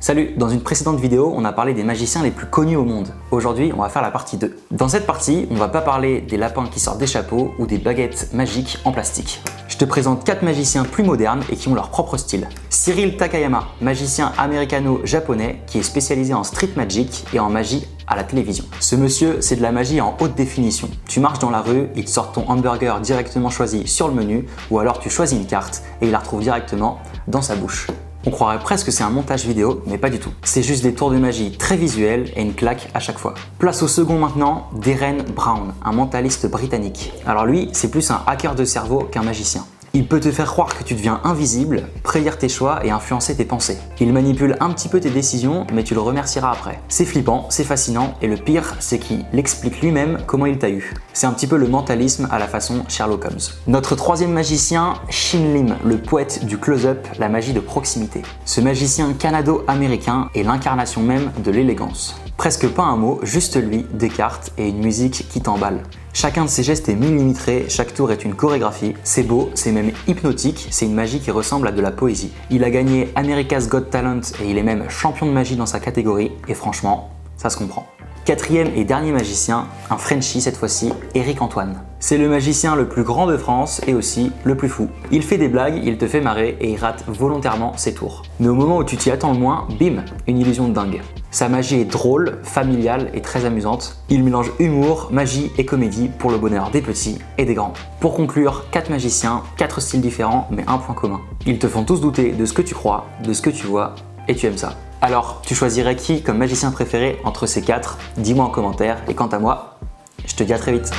Salut, dans une précédente vidéo, on a parlé des magiciens les plus connus au monde. Aujourd'hui, on va faire la partie 2. Dans cette partie, on va pas parler des lapins qui sortent des chapeaux ou des baguettes magiques en plastique. Je te présente 4 magiciens plus modernes et qui ont leur propre style. Cyril Takayama, magicien américano-japonais qui est spécialisé en street magic et en magie à la télévision. Ce monsieur, c'est de la magie en haute définition. Tu marches dans la rue, il te sort ton hamburger directement choisi sur le menu ou alors tu choisis une carte et il la retrouve directement dans sa bouche. On croirait presque que c'est un montage vidéo, mais pas du tout. C'est juste des tours de magie très visuels et une claque à chaque fois. Place au second maintenant, Derren Brown, un mentaliste britannique. Alors lui, c'est plus un hacker de cerveau qu'un magicien. Il peut te faire croire que tu deviens invisible, prédire tes choix et influencer tes pensées. Il manipule un petit peu tes décisions, mais tu le remercieras après. C'est flippant, c'est fascinant, et le pire, c'est qu'il explique lui-même comment il t'a eu. C'est un petit peu le mentalisme à la façon Sherlock Holmes. Notre troisième magicien, Shin Lim, le poète du close-up, la magie de proximité. Ce magicien canado-américain est l'incarnation même de l'élégance. Presque pas un mot, juste lui, des cartes et une musique qui t'emballe. Chacun de ses gestes est millimétré, chaque tour est une chorégraphie. C'est beau, c'est même hypnotique, c'est une magie qui ressemble à de la poésie. Il a gagné America's Got Talent et il est même champion de magie dans sa catégorie et franchement, ça se comprend. Quatrième et dernier magicien, un Frenchie cette fois-ci, Éric Antoine. C'est le magicien le plus grand de France et aussi le plus fou. Il fait des blagues, il te fait marrer et il rate volontairement ses tours. Mais au moment où tu t'y attends le moins, bim, une illusion de dingue. Sa magie est drôle, familiale et très amusante. Il mélange humour, magie et comédie pour le bonheur des petits et des grands. Pour conclure, 4 magiciens, 4 styles différents mais un point commun. Ils te font tous douter de ce que tu crois, de ce que tu vois et tu aimes ça. Alors, tu choisirais qui comme magicien préféré entre ces 4? Dis-moi en commentaire et quant à moi, je te dis à très vite.